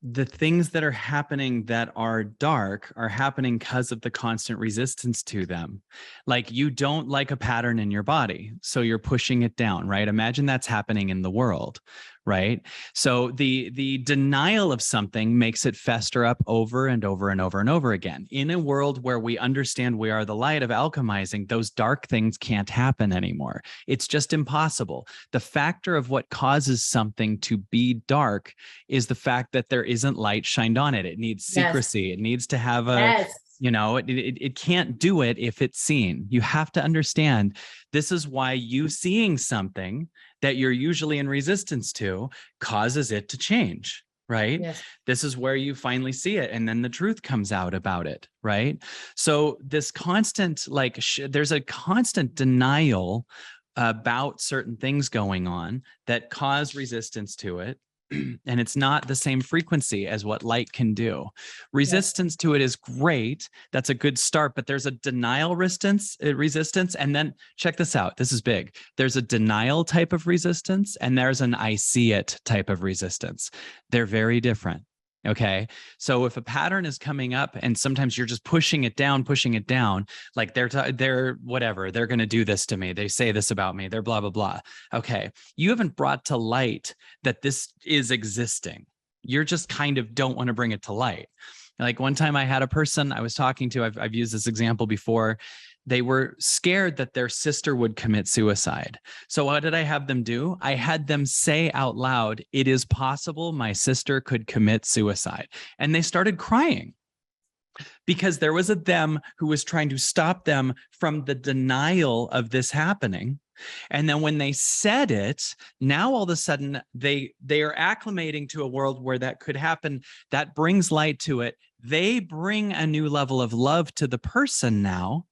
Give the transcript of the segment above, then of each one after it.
the things that are happening that are dark are happening because of the constant resistance to them. Like, you don't like a pattern in your body, so you're pushing it down, right? Imagine that's happening in the world, right? So the denial of something makes it fester up over and over and over and over again. In a world where we understand we are the light of alchemizing, those dark things can't happen anymore. It's just impossible. The factor of what causes something to be dark is the fact that there isn't light shined on it. It needs Yes. secrecy. It needs to have a, Yes. it can't do it if it's seen. You have to understand, this is why you seeing something that you're usually in resistance to causes it to change, right? Yes. This is where you finally see it, and then the truth comes out about it, right? So this constant, like, there's a constant denial about certain things going on that cause resistance to it. And it's not the same frequency as what light can do. Resistance to it is great. That's a good start, but there's a denial resistance. And then check this out. This is big. There's a denial type of resistance, and there's an I see it type of resistance. They're very different. Okay. So if a pattern is coming up and sometimes you're just pushing it down, like they're whatever, they're going to do this to me. They say this about me. They're blah, blah, blah. Okay. You haven't brought to light that this is existing. You're just kind of don't want to bring it to light. Like, one time I had a person I was talking to, I've used this example before. They were scared that their sister would commit suicide. So what did I have them do? I had them say out loud, "It is possible my sister could commit suicide." And they started crying because there was a them who was trying to stop them from the denial of this happening. And then when they said it, now all of a sudden they are acclimating to a world where that could happen. That brings light to it. They bring a new level of love to the person now,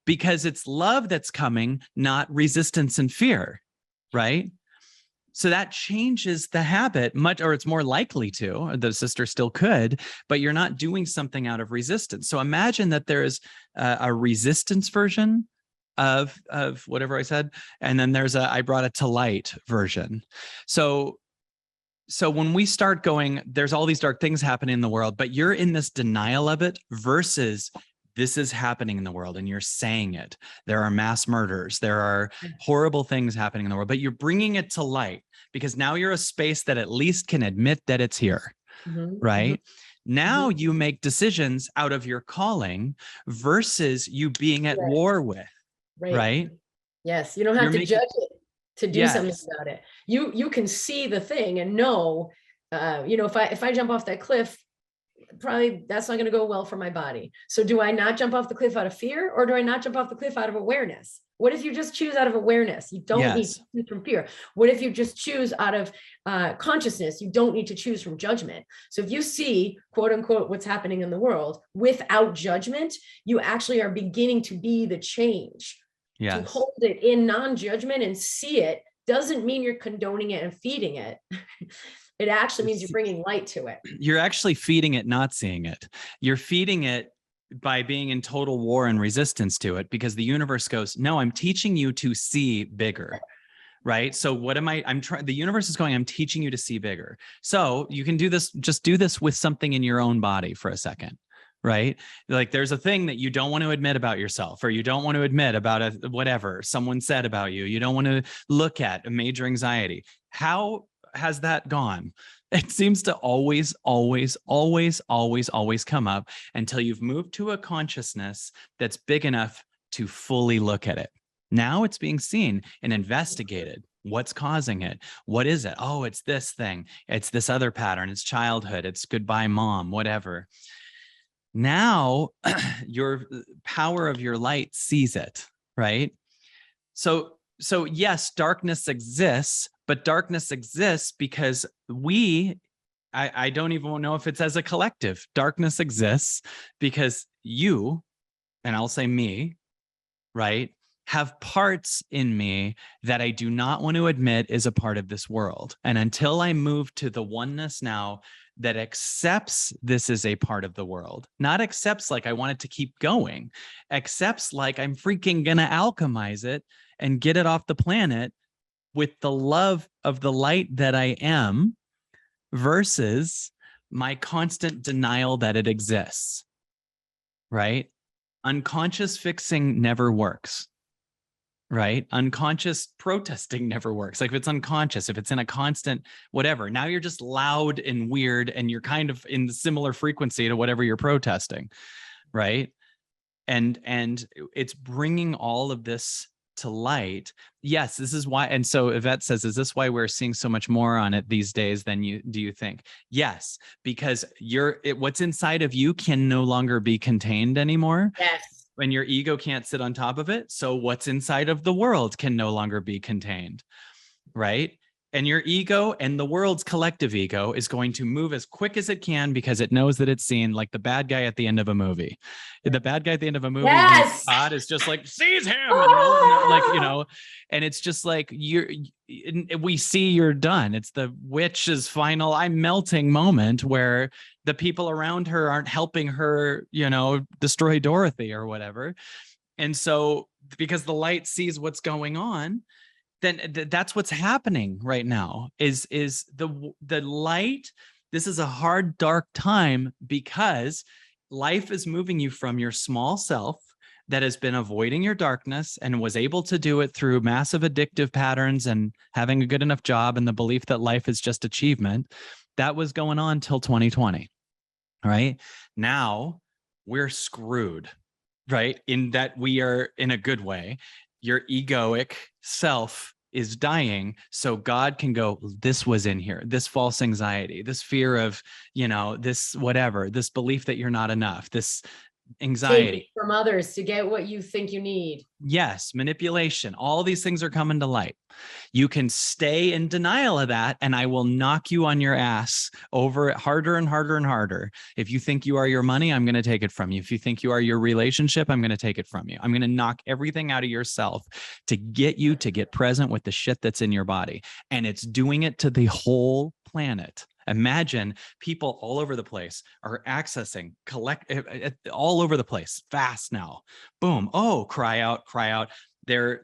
because it's love that's coming, not resistance and fear, right? So that changes the habit much, or it's more likely to. The sister still could, but you're not doing something out of resistance. So imagine that there's a resistance version of whatever I said, and then there's I brought it to light version. So when we start going, there's all these dark things happening in the world, but you're in this denial of it versus this is happening in the world and you're saying it. There are mass murders. There are horrible things happening in the world, but you're bringing it to light because now you're a space that at least can admit that it's here, right? Now you make decisions out of your calling versus you being at war with, right? Yes. You don't have to judge it to do something about it. You can see the thing and know, if I jump off that cliff, probably that's not going to go well for my body. So do I not jump off the cliff out of fear, or do I not jump off the cliff out of awareness? What if you just choose out of awareness? You don't need to choose from fear. What if you just choose out of consciousness? You don't need to choose from judgment. So if you see, quote unquote, what's happening in the world without judgment, you actually are beginning to be the change. To hold it in non-judgment and see it doesn't mean you're condoning it and feeding it. It actually means you're bringing light to it. You're actually feeding it, not seeing it. You're feeding it by being in total war and resistance to it, because the universe goes, no, I'm teaching you to see bigger, right? So what am I'm trying, the universe is going, I'm teaching you to see bigger. So you can do this, just do this with something in your own body for a second, right? Like, there's a thing that you don't want to admit about yourself, or you don't want to admit about whatever someone said about you. You don't want to look at a major anxiety. How has that gone? It seems to always come up until you've moved to a consciousness that's big enough to fully look at it. Now it's being seen and investigated. What's causing it? What is it? Oh, it's this thing. It's this other pattern. It's childhood. It's goodbye, mom, whatever. Now your power of your light sees it, right? So yes, darkness exists, but darkness exists because I don't even know if it's as a collective. Darkness exists because you, and I'll say me, right, have parts in me that I do not want to admit is a part of this world. And until I move to the oneness now that accepts this is a part of the world, not accepts like I want it to keep going, accepts like I'm freaking gonna alchemize it and get it off the planet with the love of the light that I am, versus my constant denial that it exists, right? Unconscious fixing never works, right? Unconscious protesting never works. Like if it's unconscious, if it's in a constant whatever, now you're just loud and weird and you're kind of in the similar frequency to whatever you're protesting, right? And it's bringing all of this to light. Yes, this is why. And so Yvette says, is this why we're seeing so much more on it these days than you think? Yes, because what's inside of you can no longer be contained anymore. Yes. When your ego can't sit on top of it. So what's inside of the world can no longer be contained, right? And your ego and the world's collective ego is going to move as quick as it can because it knows that it's seen, like the bad guy at the end of a movie. The bad guy at the end of a movie, yes, God is just like, seize him, and like, you know, and it's just like we see you're done. It's the witch's final I'm melting moment where the people around her aren't helping her, you know, destroy Dorothy or whatever. And so because the light sees what's going on, then that's what's happening right now is the light. This is a hard, dark time because life is moving you from your small self that has been avoiding your darkness and was able to do it through massive addictive patterns and having a good enough job and the belief that life is just achievement. That was going on till 2020, right? Now we're screwed, right? In that we are, in a good way, your egoic self is dying. So God can go, this was in here, this false anxiety, this fear of, you know, this whatever, this belief that you're not enough, this anxiety from others to get what you think you need. Yes, manipulation. All these things are coming to light. You can stay in denial of that, and I will knock you on your ass over it harder and harder and harder. If you think you are your money, I'm going to take it from you. If you think you are your relationship, I'm going to take it from you. I'm going to knock everything out of yourself to get you to get present with the shit that's in your body. And it's doing it to the whole planet. Imagine people all over the place are accessing, all over the place, fast now. Boom. Oh, cry out, cry out. Their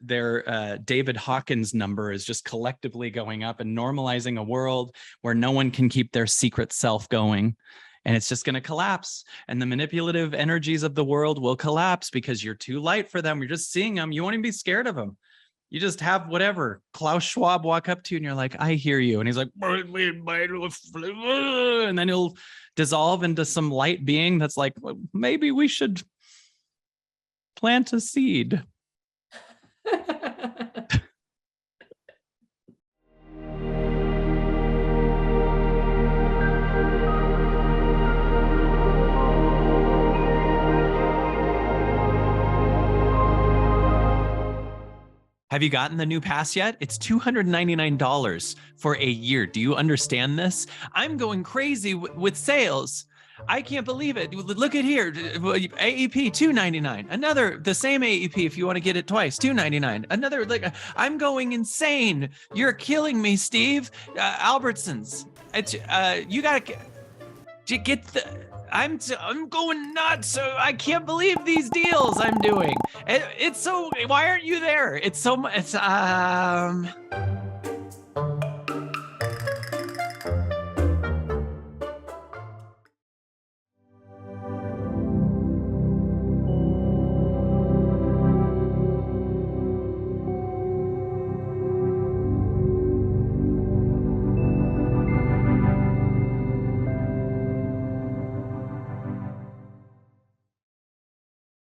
David Hawkins number is just collectively going up and normalizing a world where no one can keep their secret self going. And it's just going to collapse. And the manipulative energies of the world will collapse because you're too light for them. You're just seeing them. You won't even be scared of them. You just have whatever Klaus Schwab walk up to you and you're like, I hear you. And he's like, and then he'll dissolve into some light being that's like, well, maybe we should plant a seed. Have you gotten the new pass yet? It's $299 for a year. Do you understand this? I'm going crazy with sales. I can't believe it. Look at here. AEP $299. Another, the same AEP if you want to get it twice, $299. Another, like, I'm going insane. You're killing me, Steve. Albertsons. It's you gotta get the. I'm going nuts. I can't believe these deals I'm doing. It's so. Why aren't you there? It's so. It's